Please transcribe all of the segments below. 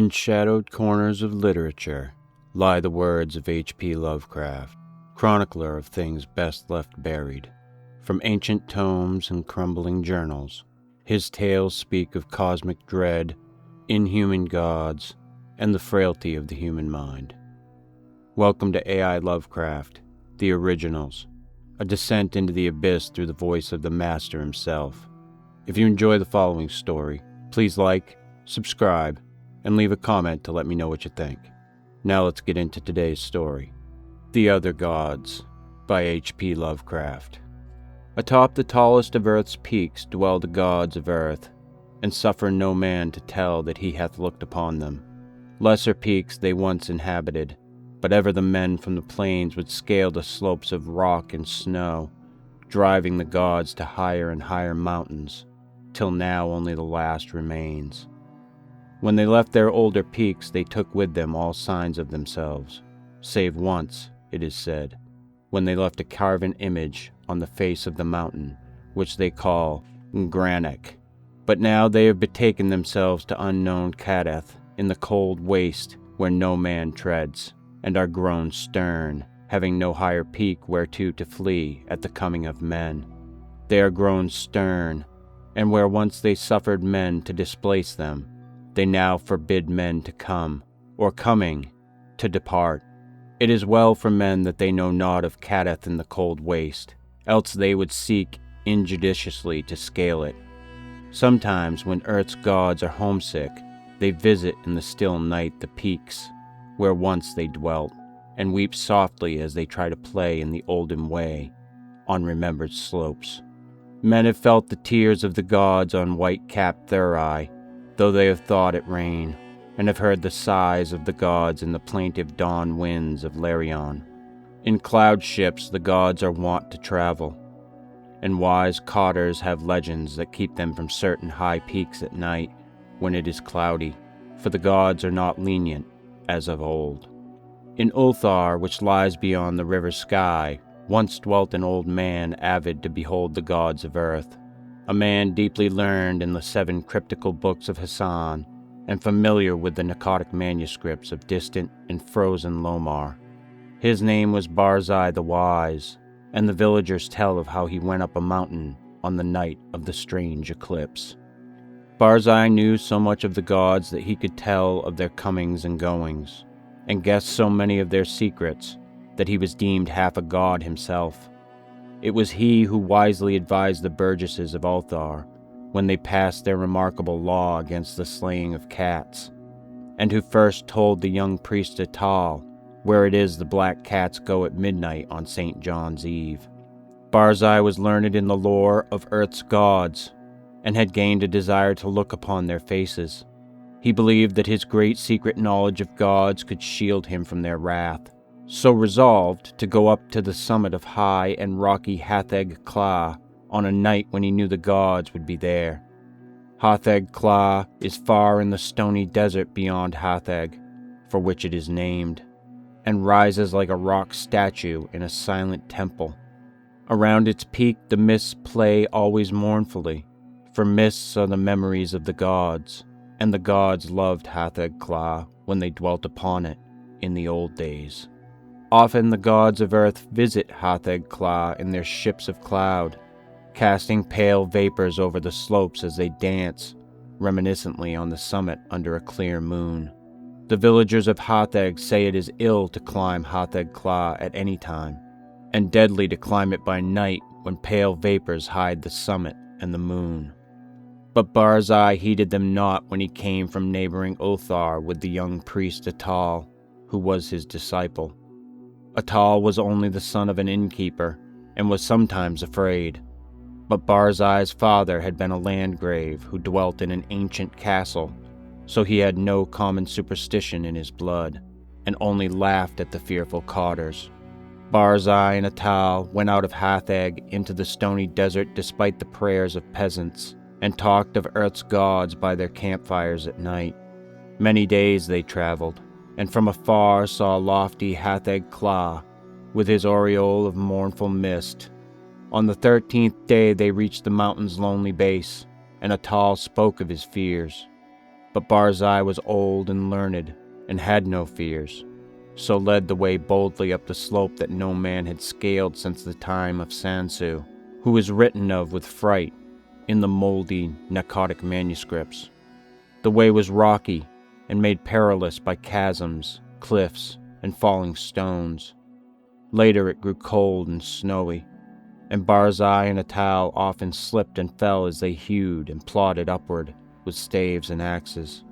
In shadowed corners of literature lie the words of H.P. Lovecraft, chronicler of things best left buried. From ancient tomes and crumbling journals, his tales speak of cosmic dread, inhuman gods, and the frailty of the human mind. Welcome to AI Lovecraft, the originals, a descent into the abyss through the voice of the master himself. If you enjoy the following story, please like, subscribe, and leave a comment to let me know what you think. Now let's get into today's story. The Other Gods by H.P. Lovecraft. Atop the tallest of earth's peaks dwell the gods of earth, and suffer no man to tell that he hath looked upon them. Lesser peaks they once inhabited, but ever the men from the plains would scale the slopes of rock and snow, driving the gods to higher and higher mountains, till now only the last remains. When they left their older peaks, they took with them all signs of themselves, save once, it is said, when they left a carven image on the face of the mountain, which they call Ngrannek. But now they have betaken themselves to unknown Kadeth, in the cold waste where no man treads, and are grown stern, having no higher peak whereto to flee at the coming of men. They are grown stern, and where once they suffered men to displace them, they now forbid men to come, or coming, to depart. It is well for men that they know naught of Kadeth in the cold waste, else they would seek injudiciously to scale it. Sometimes, when earth's gods are homesick, they visit in the still night the peaks, where once they dwelt, and weep softly as they try to play in the olden way, on remembered slopes. Men have felt the tears of the gods on white-capped Thurai, though they have thought it rain, and have heard the sighs of the gods in the plaintive dawn winds of Larion. In cloud ships the gods are wont to travel, and wise cotters have legends that keep them from certain high peaks at night when it is cloudy, for the gods are not lenient, as of old. In Ulthar, which lies beyond the river sky, once dwelt an old man avid to behold the gods of earth, a man deeply learned in the 7 cryptical books of Hassan, and familiar with the Akkadic manuscripts of distant and frozen Lomar. His name was Barzai the Wise, and the villagers tell of how he went up a mountain on the night of the strange eclipse. Barzai knew so much of the gods that he could tell of their comings and goings, and guessed so many of their secrets that he was deemed half a god himself. It was he who wisely advised the burgesses of Ulthar when they passed their remarkable law against the slaying of cats, and who first told the young priest Atal where it is the black cats go at midnight on St. John's Eve. Barzai was learned in the lore of Earth's gods, and had gained a desire to look upon their faces. He believed that his great secret knowledge of gods could shield him from their wrath, so resolved to go up to the summit of high and rocky Hatheg-Kla on a night when he knew the gods would be there. Hatheg-Kla is far in the stony desert beyond Hatheg, for which it is named, and rises like a rock statue in a silent temple. Around its peak the mists play always mournfully, for mists are the memories of the gods, and the gods loved Hatheg-Kla when they dwelt upon it in the old days. Often the gods of earth visit Hatheg-Kla in their ships of cloud, casting pale vapors over the slopes as they dance reminiscently on the summit under a clear moon. The villagers of Hatheg say it is ill to climb Hatheg-Kla at any time, and deadly to climb it by night when pale vapors hide the summit and the moon. But Barzai heeded them not when he came from neighboring Ulthar with the young priest Atal, who was his disciple. Atal was only the son of an innkeeper, and was sometimes afraid. But Barzai's father had been a landgrave who dwelt in an ancient castle, so he had no common superstition in his blood, and only laughed at the fearful cotters. Barzai and Atal went out of Hatheg into the stony desert despite the prayers of peasants, and talked of Earth's gods by their campfires at night. Many days they traveled, and from afar saw lofty Hatheg-Kla, with his aureole of mournful mist. On the 13th day they reached the mountain's lonely base, and Atal spoke of his fears. But Barzai was old and learned, and had no fears, so led the way boldly up the slope that no man had scaled since the time of Sansu, who is written of with fright in the moldy, narcotic manuscripts. The way was rocky and made perilous by chasms, cliffs, and falling stones. Later it grew cold and snowy, and Barzai and Atal often slipped and fell as they hewed and plodded upward with staves and axes.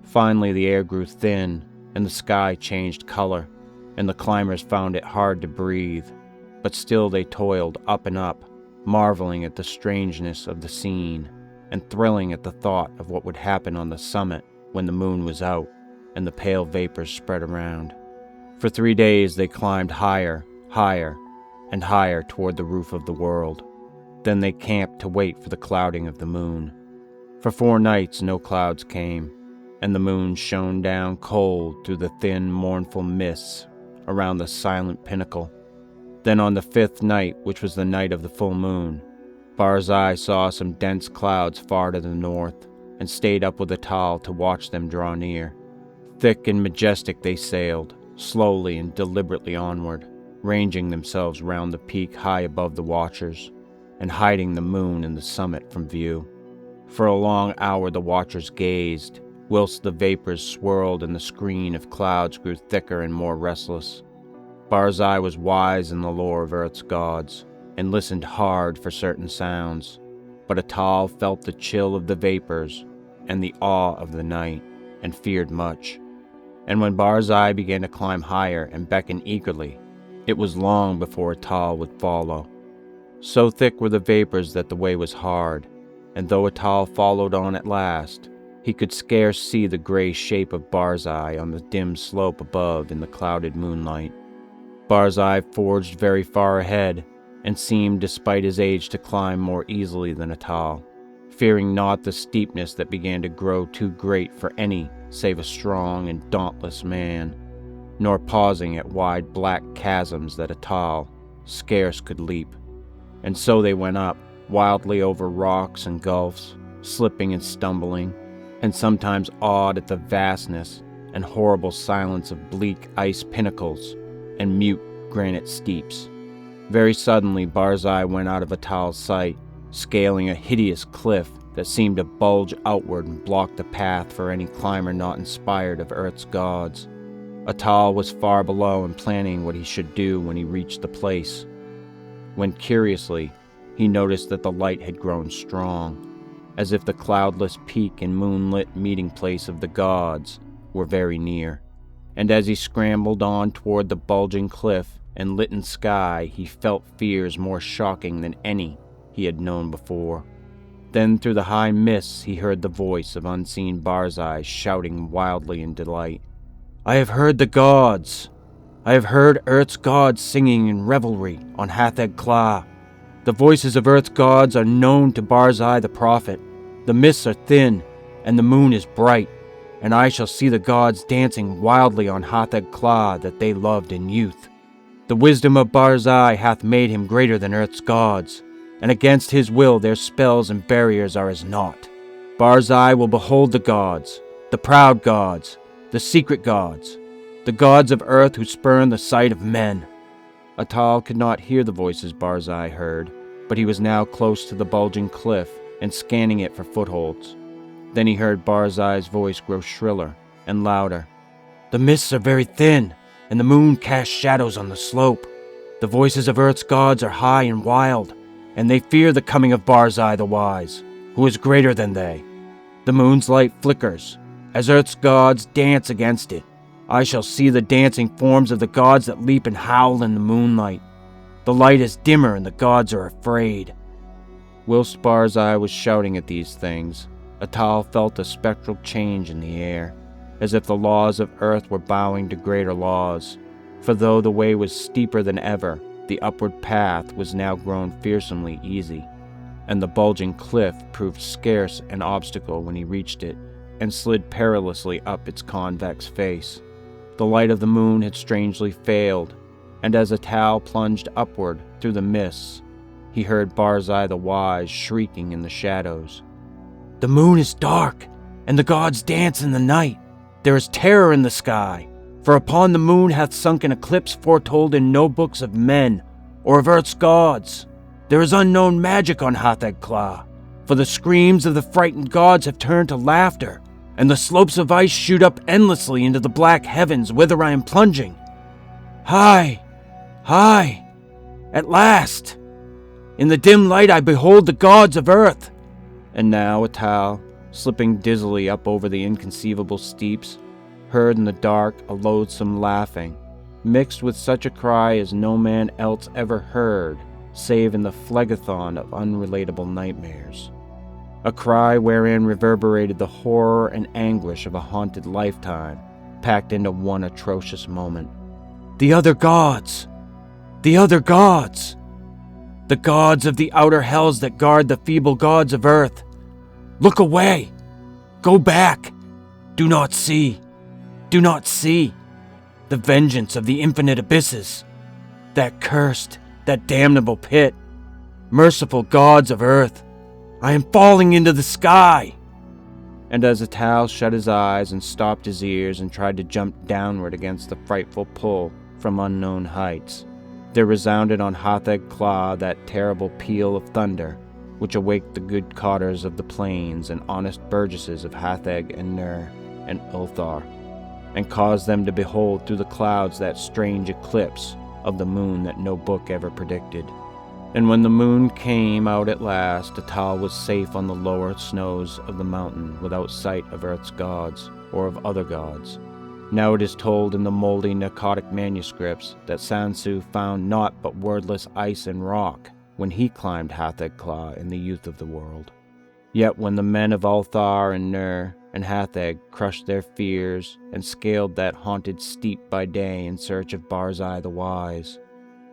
Finally the air grew thin, and the sky changed color, and the climbers found it hard to breathe, but still they toiled up and up, marveling at the strangeness of the scene, and thrilling at the thought of what would happen on the summit when the moon was out, and the pale vapors spread around. For 3 days they climbed higher, higher, and higher toward the roof of the world. Then they camped to wait for the clouding of the moon. For 4 nights no clouds came, and the moon shone down cold through the thin, mournful mists around the silent pinnacle. Then on the 5th night, which was the night of the full moon, Barzai saw some dense clouds far to the north, and stayed up with Atal to watch them draw near. Thick and majestic they sailed, slowly and deliberately onward, ranging themselves round the peak high above the watchers, and hiding the moon and the summit from view. For a long hour the watchers gazed, whilst the vapors swirled and the screen of clouds grew thicker and more restless. Barzai was wise in the lore of Earth's gods, and listened hard for certain sounds, but Atal felt the chill of the vapors and the awe of the night, and feared much. And when Barzai began to climb higher and beckon eagerly, it was long before Atal would follow. So thick were the vapors that the way was hard, and though Atal followed on at last, he could scarce see the gray shape of Barzai on the dim slope above in the clouded moonlight. Barzai forged very far ahead, and seemed, despite his age, to climb more easily than Atal, fearing not the steepness that began to grow too great for any save a strong and dauntless man, nor pausing at wide black chasms that Atal scarce could leap. And so they went up, wildly over rocks and gulfs, slipping and stumbling, and sometimes awed at the vastness and horrible silence of bleak ice pinnacles and mute granite steeps. Very suddenly Barzai went out of Atal's sight, scaling a hideous cliff that seemed to bulge outward and block the path for any climber not inspired of Earth's gods. Atal was far below and planning what he should do when he reached the place, when curiously he noticed that the light had grown strong, as if the cloudless peak and moonlit meeting place of the gods were very near. And as he scrambled on toward the bulging cliff and litten sky, he felt fears more shocking than any he had known before. Then through the high mists he heard the voice of unseen Barzai shouting wildly in delight. "I have heard the gods! I have heard Earth's gods singing in revelry on Hatheg-Kla. The voices of Earth's gods are known to Barzai the prophet. The mists are thin, and the moon is bright, and I shall see the gods dancing wildly on Hatheg-Kla that they loved in youth. The wisdom of Barzai hath made him greater than Earth's gods, and against his will their spells and barriers are as naught. Barzai will behold the gods, the proud gods, the secret gods, the gods of Earth who spurn the sight of men." Atal could not hear the voices Barzai heard, but he was now close to the bulging cliff and scanning it for footholds. Then he heard Barzai's voice grow shriller and louder. "The mists are very thin, and the moon casts shadows on the slope. The voices of Earth's gods are high and wild, and they fear the coming of Barzai the Wise, who is greater than they. The moon's light flickers, as Earth's gods dance against it. I shall see the dancing forms of the gods that leap and howl in the moonlight. The light is dimmer and the gods are afraid." Whilst Barzai was shouting at these things, Atal felt a spectral change in the air, as if the laws of Earth were bowing to greater laws. For though the way was steeper than ever, the upward path was now grown fearsomely easy, and the bulging cliff proved scarce an obstacle when he reached it, and slid perilously up its convex face. The light of the moon had strangely failed, and as Atal plunged upward through the mists, he heard Barzai the Wise shrieking in the shadows. "The moon is dark, and the gods dance in the night. There is terror in the sky, for upon the moon hath sunk an eclipse foretold in no books of men or of earth's gods. There is unknown magic on Hatheg-Kla, for the screams of the frightened gods have turned to laughter, and the slopes of ice shoot up endlessly into the black heavens whither I am plunging. High, high, at last! In the dim light I behold the gods of earth. And now Atal, slipping dizzily up over the inconceivable steeps, heard in the dark a loathsome laughing, mixed with such a cry as no man else ever heard, save in the phlegethon of unrelatable nightmares. A cry wherein reverberated the horror and anguish of a haunted lifetime, packed into one atrocious moment. The other gods! The other gods! The gods of the outer hells that guard the feeble gods of earth! Look away! Go back! Do not see! Do not see! The vengeance of the infinite abysses! That cursed, that damnable pit! Merciful gods of earth! I am falling into the sky! And as Atal shut his eyes and stopped his ears and tried to jump downward against the frightful pull from unknown heights, there resounded on Hatheg-Kla that terrible peal of thunder, which awaked the good cotters of the plains and honest burgesses of Hatheg and Nur and Ulthar, and caused them to behold through the clouds that strange eclipse of the moon that no book ever predicted. And when the moon came out at last, Atal was safe on the lower snows of the mountain without sight of earth's gods or of other gods. Now it is told in the moldy narcotic manuscripts that Sansu found naught but wordless ice and rock when he climbed Hatheg-Kla in the youth of the world. Yet when the men of Ulthar and Nur and Hatheg crushed their fears and scaled that haunted steep by day in search of Barzai the Wise,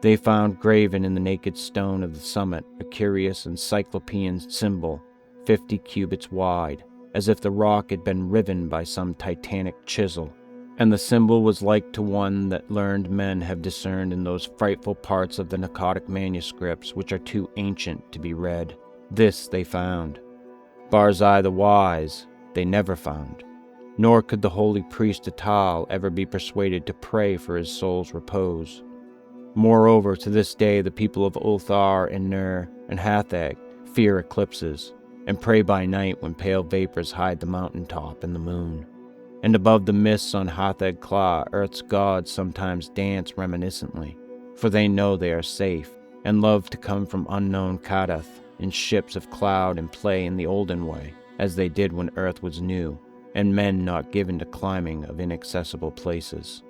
they found graven in the naked stone of the summit a curious encyclopean symbol 50 cubits wide, as if the rock had been riven by some titanic chisel. And the symbol was like to one that learned men have discerned in those frightful parts of the narcotic manuscripts which are too ancient to be read. This they found. Barzai the Wise they never found, nor could the holy priest Atal ever be persuaded to pray for his soul's repose. Moreover, to this day the people of Ulthar and Nur and Hatheg fear eclipses, and pray by night when pale vapors hide the mountain top and the moon. And above the mists on Hatheg-Kla, earth's gods sometimes dance reminiscently, for they know they are safe, and love to come from unknown Kadath in ships of cloud and play in the olden way, as they did when earth was new, and men not given to climbing of inaccessible places.